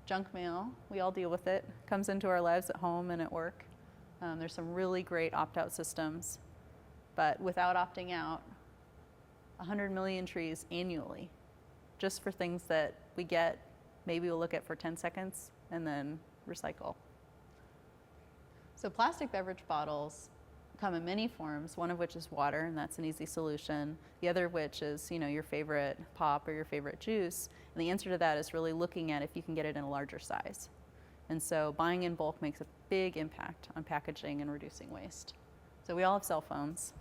Junk mail, we all deal with it. Comes into our lives at home and at work. There's some really great opt-out systems, but without opting out, 100 million trees annually, just for things that we get, maybe we'll look at for 10 seconds and then recycle. So plastic beverage bottles come in many forms, one of which is water, and that's an easy solution. The other of which is, your favorite pop or your favorite juice. And the answer to that is really looking at if you can get it in a larger size. And so buying in bulk makes a big impact on packaging and reducing waste. So we all have cell phones.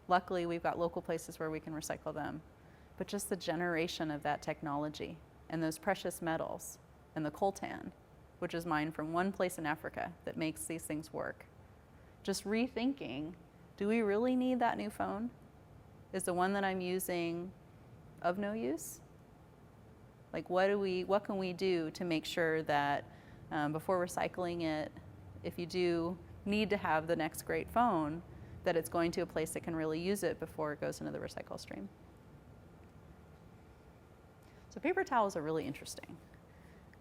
Luckily, we've got local places where we can recycle them. But just the generation of that technology and those precious metals and the coltan, which is mined from one place in Africa that makes these things work. Just rethinking, do we really need that new phone? Is the one that I'm using of no use? Like what can we do to make sure that before recycling it, if you do need to have the next great phone, that it's going to a place that can really use it before it goes into the recycle stream? So paper towels are really interesting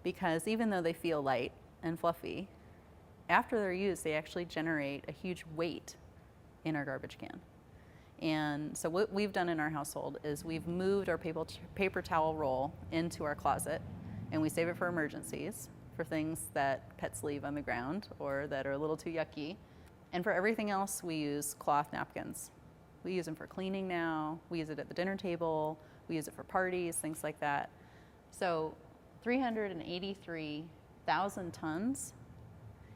because even though they feel light and fluffy, after they're used, they actually generate a huge weight in our garbage can. And so what we've done in our household is we've moved our paper towel roll into our closet, and we save it for emergencies, for things that pets leave on the ground or that are a little too yucky. And for everything else, we use cloth napkins. We use them for cleaning now. We use it at the dinner table. We use it for parties, things like that. So 383,000 tons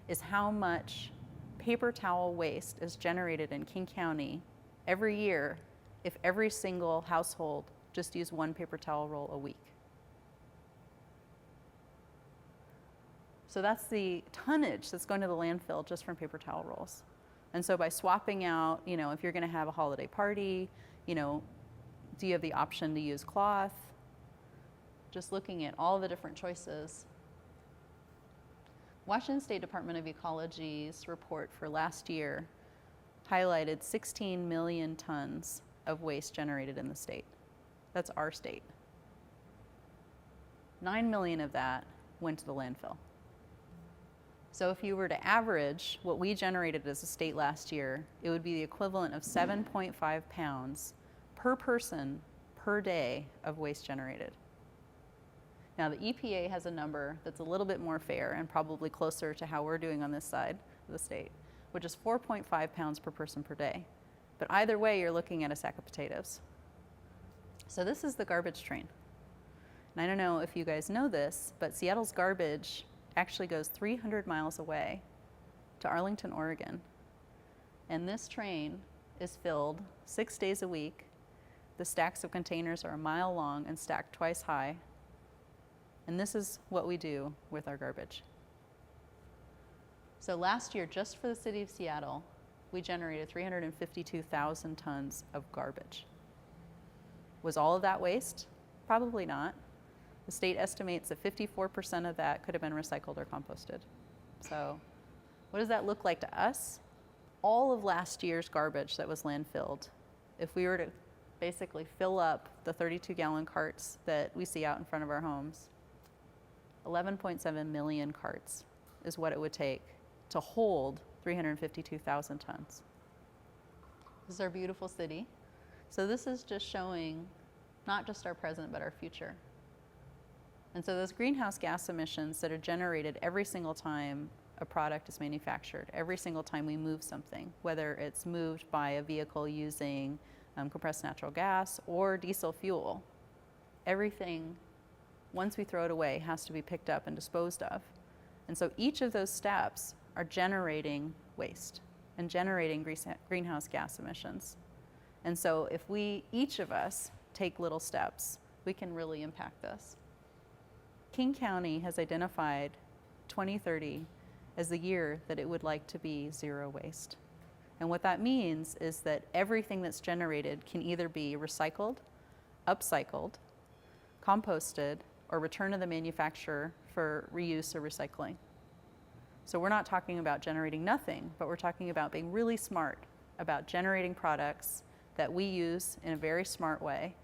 is how much paper towel waste is generated in King County every year if every single household just used one paper towel roll a week. So that's the tonnage that's going to the landfill just from paper towel rolls. And so by swapping out, if you're going to have a holiday party, do you have the option to use cloth? Just looking at all the different choices. Washington State Department of Ecology's report for last year highlighted 16 million tons of waste generated in the state. That's our state. 9 million of that went to the landfill. So if you were to average what we generated as a state last year, it would be the equivalent of 7.5 pounds per person per day of waste generated. Now the EPA has a number that's a little bit more fair and probably closer to how we're doing on this side of the state, which is 4.5 pounds per person per day. But either way, you're looking at a sack of potatoes. So this is the garbage train. And I don't know if you guys know this, but Seattle's garbage actually goes 300 miles away to Arlington, Oregon. And this train is filled 6 days a week. The stacks of containers are a mile long and stacked twice high. And this is what we do with our garbage. So last year, just for the city of Seattle, we generated 352,000 tons of garbage. Was all of that waste? Probably not. The state estimates that 54% of that could have been recycled or composted. So what does that look like to us? All of last year's garbage that was landfilled, if we were to basically fill up the 32-gallon carts that we see out in front of our homes, 11.7 million carts is what it would take to hold 352,000 tons. This is our beautiful city. So this is just showing not just our present, but our future. And so those greenhouse gas emissions that are generated every single time a product is manufactured, every single time we move something, whether it's moved by a vehicle using compressed natural gas or diesel fuel, everything, once we throw it away, has to be picked up and disposed of. And so each of those steps are generating waste and generating greenhouse gas emissions. And so if each of us take little steps, we can really impact this. King County has identified 2030 as the year that it would like to be zero waste. And what that means is that everything that's generated can either be recycled, upcycled, composted, or returned to the manufacturer for reuse or recycling. So we're not talking about generating nothing, but we're talking about being really smart about generating products that we use in a very smart way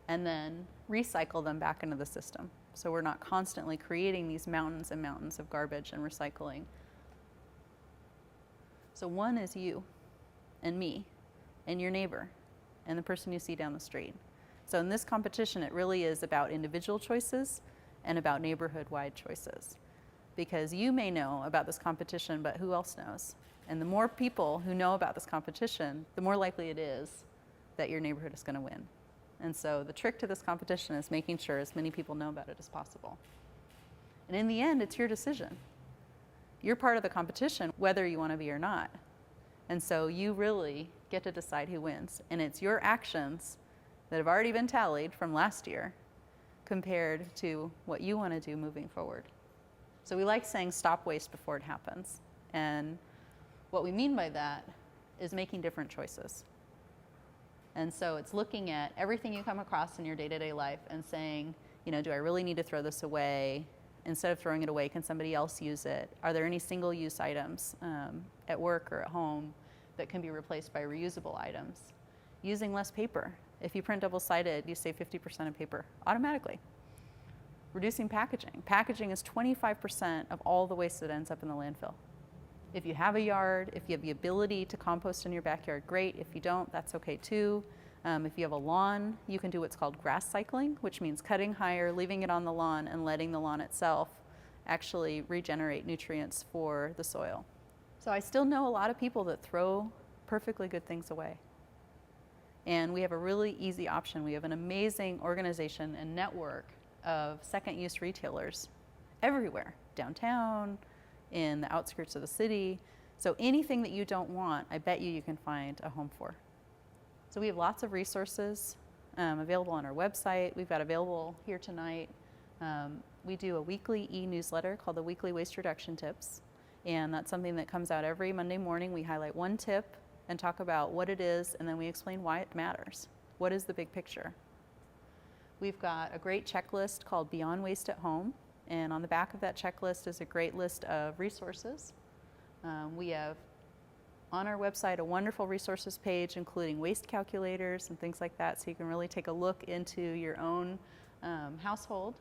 and then recycle them back into the system. So we're not constantly creating these mountains and mountains of garbage and recycling. So one is you and me and your neighbor and the person you see down the street. So in this competition, it really is about individual choices and about neighborhood-wide choices. Because you may know about this competition, but who else knows? And the more people who know about this competition, the more likely it is that your neighborhood is going to win. And so the trick to this competition is making sure as many people know about it as possible. And in the end, it's your decision. You're part of the competition, whether you want to be or not. And so you really get to decide who wins. And it's your actions that have already been tallied from last year compared to what you want to do moving forward. So we like saying stop waste before it happens. And what we mean by that is making different choices. And so it's looking at everything you come across in your day-to-day life and saying, do I really need to throw this away? Instead of throwing it away, can somebody else use it? Are there any single-use items at work or at home that can be replaced by reusable items? Using less paper. If you print double-sided, you save 50% of paper automatically. Reducing packaging. Packaging is 25% of all the waste that ends up in the landfill. If you have a yard, if you have the ability to compost in your backyard, great. If you don't, that's okay too. If you have a lawn, you can do what's called grass cycling, which means cutting higher, leaving it on the lawn, and letting the lawn itself actually regenerate nutrients for the soil. So I still know a lot of people that throw perfectly good things away. And we have a really easy option. We have an amazing organization and network of second-use retailers everywhere, downtown, in the outskirts of the city. So anything that you don't want, I bet you can find a home for. So we have lots of resources available on our website. We've got available here tonight. We do a weekly e-newsletter called the Weekly Waste Reduction Tips. And that's something that comes out every Monday morning. We highlight one tip and talk about what it is, and then we explain why it matters. What is the big picture? We've got a great checklist called Beyond Waste at Home, and on the back of that checklist is a great list of resources. We have on our website a wonderful resources page including waste calculators and things like that, so you can really take a look into your own household.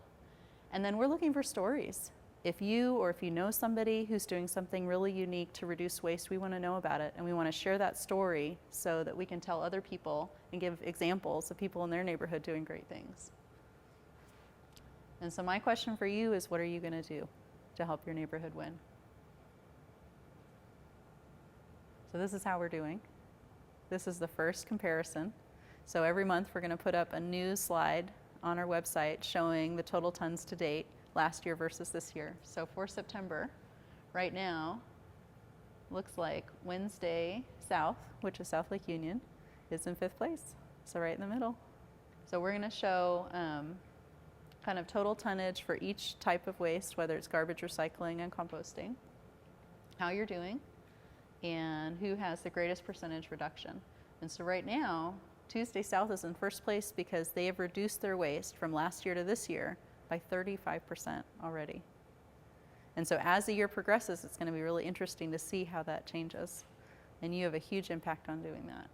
And then we're looking for stories. If you know somebody who's doing something really unique to reduce waste, we want to know about it, and we want to share that story so that we can tell other people and give examples of people in their neighborhood doing great things. And so my question for you is, what are you going to do to help your neighborhood win? So this is how we're doing. This is the first comparison. So every month we're going to put up a new slide on our website showing the total tons to date last year versus this year. So for September, right now, looks like Wednesday South, which is South Lake Union, is in 5th place. So right in the middle. So we're going to show kind of total tonnage for each type of waste, whether it's garbage, recycling, and composting, how you're doing, and who has the greatest percentage reduction. And so right now, Tuesday South is in 1st place because they have reduced their waste from last year to this year by 35% already. And so as the year progresses, it's going to be really interesting to see how that changes. And you have a huge impact on doing that.